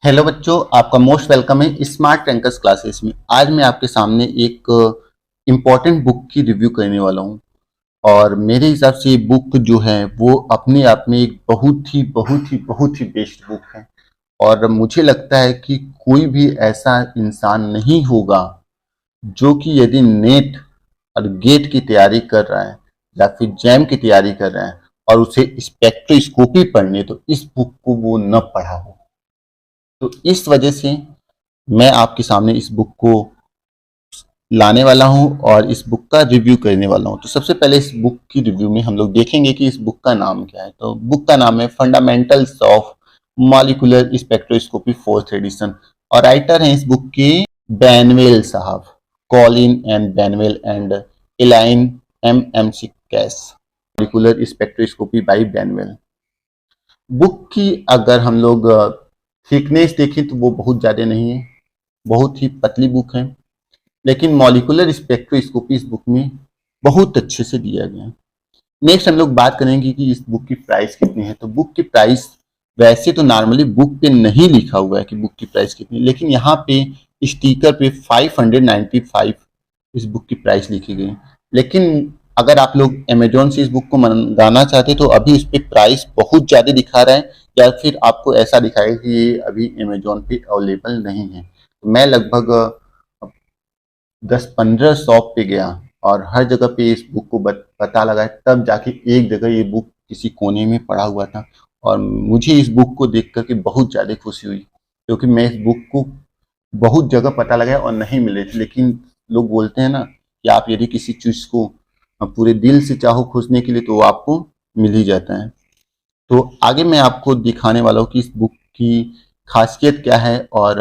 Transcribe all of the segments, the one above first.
Hello बच्चों, आपका most welcome है स्मार्ट रैंकर्स क्लासेस में। आज मैं आपके सामने एक इम्पॉर्टेंट बुक की रिव्यू करने वाला हूँ। और मेरे हिसाब से ये बुक जो है वो अपने आप में एक बहुत ही बेस्ट बुक है। और मुझे लगता है कि कोई भी ऐसा इंसान नहीं होगा जो कि यदि नेट और गेट की तैयारी कर रहा है या फिर जैम की तैयारी कर रहा है और उसे स्पेक्ट्रोस्कोपी पढ़नी है तो इस बुक को वो न पढ़ा हो। तो इस वजह से मैं आपके सामने इस बुक को लाने वाला हूं और इस बुक का रिव्यू करने वाला हूं। तो सबसे पहले इस बुक की रिव्यू में हम लोग देखेंगे कि इस बुक का नाम क्या है। तो बुक का नाम है fundamentals of molecular spectroscopy fourth edition और राइटर हैं इस बुक के बैनवेल साहब, Colin and Banwell and Elaine M C Cash. Molecular spectroscopy by Banwell. Book की अगर हम लोग थिकनेस देखें तो वो बहुत ज़्यादा नहीं है, बहुत ही पतली बुक है। लेकिन मॉलिक्यूलर स्पेक्ट्रोस्कोपी इस बुक में बहुत अच्छे से दिया गया है। नेक्स्ट हम लोग बात करेंगे कि इस बुक की प्राइस कितनी है। तो बुक की प्राइस वैसे तो नॉर्मली बुक पे नहीं लिखा हुआ है कि बुक की प्राइस कितनी, लेकिन यहाँ पे स्टिकर पे 595 इस बुक की प्राइस लिखी गई। लेकिन अगर आप लोग अमेजोन से इस बुक को मंगाना चाहते तो अभी इस पे प्राइस बहुत ज़्यादा दिखा रहा है, या फिर आपको ऐसा दिखाएगा कि ये अभी अमेजोन पे अवेलेबल नहीं है। तो मैं लगभग 10-15 शॉप पे गया और हर जगह पे इस बुक को पता लगा, तब जाके एक जगह ये बुक किसी कोने में पड़ा हुआ था। और मुझे इस बुक को देख करके बहुत ज़्यादा खुशी हुई, क्योंकि मैं इस बुक को बहुत जगह पता लगाया और नहीं मिले थे। लेकिन लोग बोलते हैं ना कि आप यदि किसी चीज़ को पूरे दिल से चाहो खोजने के लिए तो वो आपको मिल ही जाता है। तो आगे मैं आपको दिखाने वाला हूँ कि इस बुक की खासियत क्या है और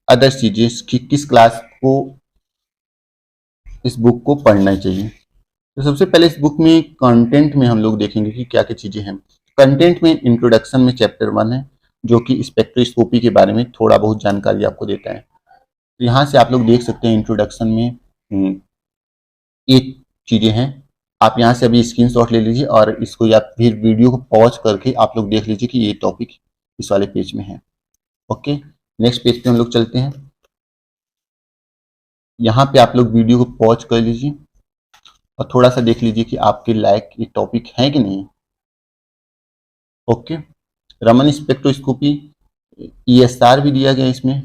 अदर चीज़ें कि किस क्लास को इस बुक को पढ़ना चाहिए। तो सबसे पहले इस बुक में कंटेंट में हम लोग देखेंगे कि क्या क्या चीज़ें हैं। कंटेंट में इंट्रोडक्शन में चैप्टर 1 है, जो कि स्पेक्ट्रोस्कोपी के बारे में थोड़ा बहुत जानकारी आपको देता है। तो यहाँ से आप लोग देख सकते हैं इंट्रोडक्शन में ये चीज़ें हैं। आप यहाँ से अभी स्क्रीनशॉट ले लीजिए और इसको या फिर वीडियो को पॉज करके आप लोग देख लीजिए कि ये टॉपिक इस वाले पेज में है। ओके, नेक्स्ट पेज पे हम लोग चलते हैं। यहाँ पे आप लोग वीडियो को पॉज कर लीजिए और थोड़ा सा देख लीजिए कि आपके लायक ये टॉपिक है कि नहीं। ओके, रमन स्पेक्ट्रोस्कोपी ESR भी दिया गया इसमें,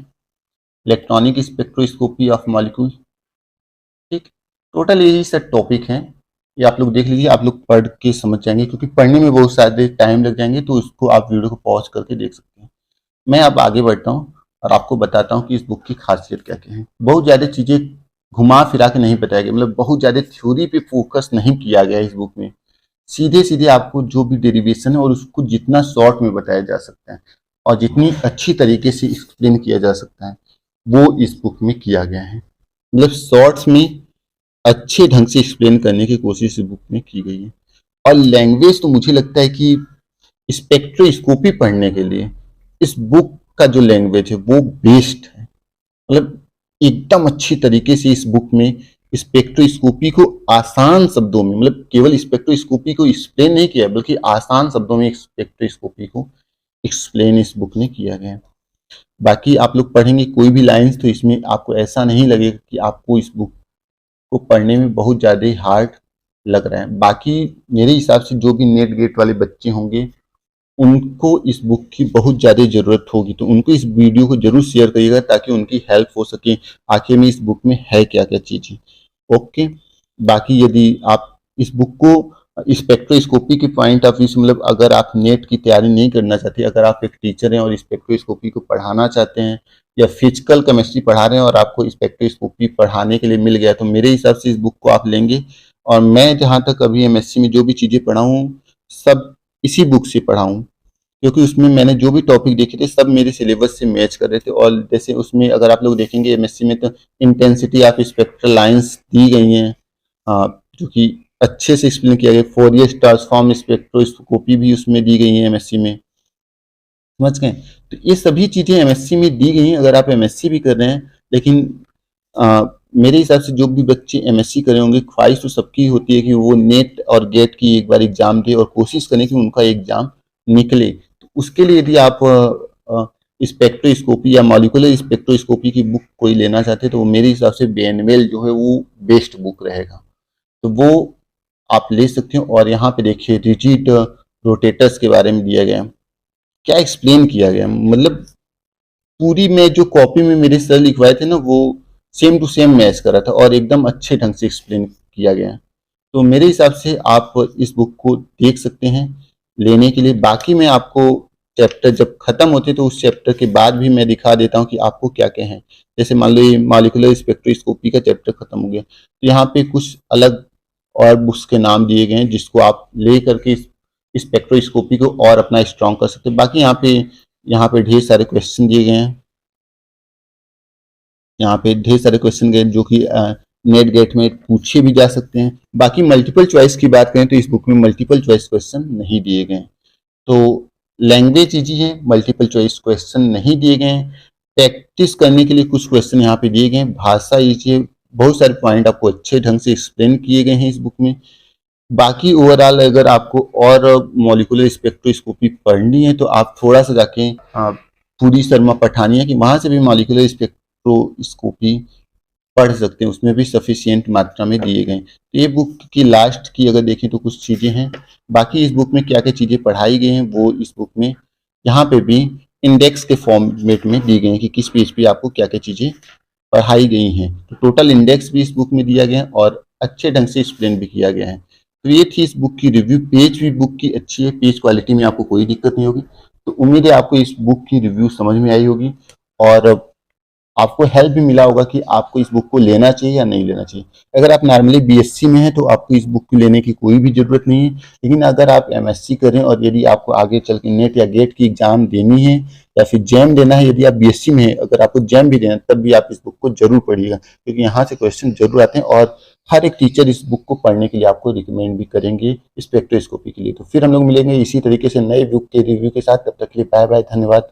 इलेक्ट्रॉनिक स्पेक्ट्रोस्कोपी ऑफ मॉलिक्यूल। ठीक, टोटल ये सब टॉपिक हैं, ये आप लोग देख लीजिए, आप लोग पढ़ के समझ जाएंगे, क्योंकि पढ़ने में बहुत सारे टाइम लग जाएंगे, तो उसको आप वीडियो को पॉज करके देख सकते हैं। मैं अब आगे बढ़ता हूँ और आपको बताता हूँ कि इस बुक की खासियत क्या क्या है। बहुत ज़्यादा चीज़ें घुमा फिरा के नहीं बताया गया, मतलब बहुत ज़्यादा थ्योरी पे फोकस नहीं किया गया इस बुक में। सीधे सीधे आपको जो भी डेरिवेशन है और उसको जितना शॉर्ट में बताया जा सकता है और जितनी अच्छी तरीके से एक्सप्लेन किया जा सकता है वो इस बुक में किया गया है। मतलब शॉर्ट्स में अच्छे ढंग से एक्सप्लेन करने की कोशिश इस बुक में की गई है। और लैंग्वेज तो मुझे लगता है कि स्पेक्ट्रोस्कोपी पढ़ने के लिए इस बुक का जो लैंग्वेज है वो बेस्ट है। मतलब एकदम अच्छी तरीके से इस बुक में स्पेक्ट्रोस्कोपी को आसान शब्दों में, मतलब केवल स्पेक्ट्रोस्कोपी को एक्सप्लेन नहीं किया बल्कि आसान शब्दों में स्पेक्ट्रोस्कोपी को एक्सप्लेन इस बुक ने किया गया है। बाकी आप लोग पढ़ेंगे कोई भी लाइंस तो इसमें आपको ऐसा नहीं लगेगा कि आपको इस बुक को पढ़ने में बहुत ज़्यादा हार्ड लग रहा है। बाकी मेरे हिसाब से जो भी नेट गेट वाले बच्चे होंगे उनको इस बुक की बहुत ज़्यादा ज़रूरत होगी, तो उनको इस वीडियो को जरूर शेयर करिएगा ताकि उनकी हेल्प हो सके आखिर में इस बुक में है क्या क्या चीज़ें। ओके, बाकी यदि आप इस बुक को स्पेक्ट्रोस्कोपी के पॉइंट ऑफ व्यू से, मतलब अगर आप नेट की तैयारी नहीं करना चाहते, अगर आप एक टीचर हैं और स्पेक्ट्रोस्कोपी को पढ़ाना चाहते हैं या फिजिकल केमिस्ट्री पढ़ा रहे हैं और आपको स्पेक्ट्रोस्कोपी पढ़ाने के लिए मिल गया, तो मेरे हिसाब से इस बुक को आप लेंगे। और मैं जहाँ तक अभी MSc में जो भी चीज़ें पढ़ा हूँ सब इसी बुक से पढ़ा हूँ, क्योंकि उसमें मैंने जो भी टॉपिक देखे थे सब मेरे सिलेबस से मैच कर रहे थे। और जैसे उसमें अगर आप लोग देखेंगे MSc में तो इंटेंसिटी ऑफ स्पेक्ट्रल लाइंस दी गई हैं, जो कि अच्छे से एक्सप्लेन किया गया। फोरियर ट्रांसफॉर्म स्पेक्ट्रोस्कोपी भी उसमें दी गई है MSc में, समझ गए। तो ये सभी चीज़ें MSc में दी गई हैं अगर आप MSc भी कर रहे हैं। लेकिन मेरे हिसाब से जो भी बच्चे MSc कर रहे होंगे, ख्वाहिश तो सबकी होती है कि वो नेट और गेट की एक बार एग्जाम दे और कोशिश करें कि उनका एग्जाम निकले। तो उसके लिए यदि आप स्पेक्ट्रोस्कोपी या मॉलिक्यूलर स्पेक्ट्रोस्कोपी की बुक कोई लेना चाहते हैं तो मेरे हिसाब से बेनवेल जो है वो बेस्ट बुक रहेगा, तो वो आप ले सकते हो। और यहाँ पे देखिए रिजिड रोटेटर्स के बारे में दिया गया है, क्या एक्सप्लेन किया गया, मतलब पूरी में जो कॉपी में मेरे सर लिखवाए थे ना वो सेम टू सेम मैच करा था और एकदम अच्छे ढंग से एक्सप्लेन किया गया है। तो मेरे हिसाब से आप इस बुक को देख सकते हैं लेने के लिए। बाकी मैं आपको चैप्टर जब खत्म होते तो उस चैप्टर के बाद भी मैं दिखा देता हूँ कि आपको क्या क्या है। जैसे मान लो ये मॉलिक्यूलर स्पेक्ट्रोस्कोपी का चैप्टर खत्म हो गया तो यहाँ पे कुछ अलग और बुक्स के नाम दिए गए हैं जिसको आप ले करके स्पेक्ट्रोस्कोपी को और अपना स्ट्रॉन्ग कर सकते हैं। बाकी यहाँ पे ढेर सारे क्वेश्चन दिए गए हैं, यहाँ पे ढेर सारे क्वेश्चन गए जो कि नेट गेट में पूछे भी जा सकते हैं। बाकी मल्टीपल चॉइस की बात करें तो इस बुक में मल्टीपल चॉइस क्वेश्चन नहीं दिए गए, तो लैंग्वेज इजी है, मल्टीपल चॉइस क्वेश्चन नहीं दिए गए हैं। प्रैक्टिस करने के लिए कुछ क्वेश्चन यहाँ पे दिए गए हैं, भाषा इजी है, बहुत सारे पॉइंट आपको अच्छे ढंग से एक्सप्लेन किए गए हैं इस बुक में। बाकी ओवरऑल अगर आपको और मॉलिक्यूलर स्पेक्ट्रोस्कोपी पढ़नी है तो आप थोड़ा सा जाके पूरी शर्मा पठानिया की वहां से भी मॉलिक्यूलर स्पेक्ट्रोस्कोपी पढ़ सकते हैं, उसमें भी सफिशियंट मात्रा में दिए गए। तो ये बुक की लास्ट की अगर देखें तो कुछ चीज़ें हैं। बाकी इस बुक में क्या क्या चीज़ें पढ़ाई गई हैं वो इस बुक में यहाँ पे भी इंडेक्स के फॉर्मेट में दी गई हैं कि किस पेज पे आपको क्या क्या चीज़ें पढ़ाई गई हैं। तो टोटल इंडेक्स भी इस बुक में दिया गया है और अच्छे ढंग से एक्सप्लेन भी किया गया है। तो ये थी इस बुक की रिव्यू। पेज भी बुक की अच्छी है, पेज क्वालिटी में आपको कोई दिक्कत नहीं होगी। तो उम्मीद है आपको इस बुक की रिव्यू समझ में आई होगी और आपको हेल्प भी मिला होगा कि आपको इस बुक को लेना चाहिए या नहीं लेना चाहिए। अगर आप नॉर्मली बीएससी में हैं तो आपको इस बुक को लेने की कोई भी ज़रूरत नहीं है, लेकिन अगर आप एमएससी करें और यदि आपको आगे चल के नेट या गेट की एग्जाम देनी है या फिर जैम देना है, यदि आप बीएससी में हैं, अगर आपको जैम भी देना है तब भी आप इस बुक को जरूर पढ़िएगा क्योंकि यहाँ से क्वेश्चन जरूर आते हैं और हर एक टीचर इस बुक को पढ़ने के लिए आपको रिकमेंड भी करेंगे स्पेक्ट्रोस्कोपी के लिए। तो फिर हम लोग मिलेंगे इसी तरीके से नए बुक के रिव्यू के साथ, तब तक के लिए बाय बाय, धन्यवाद।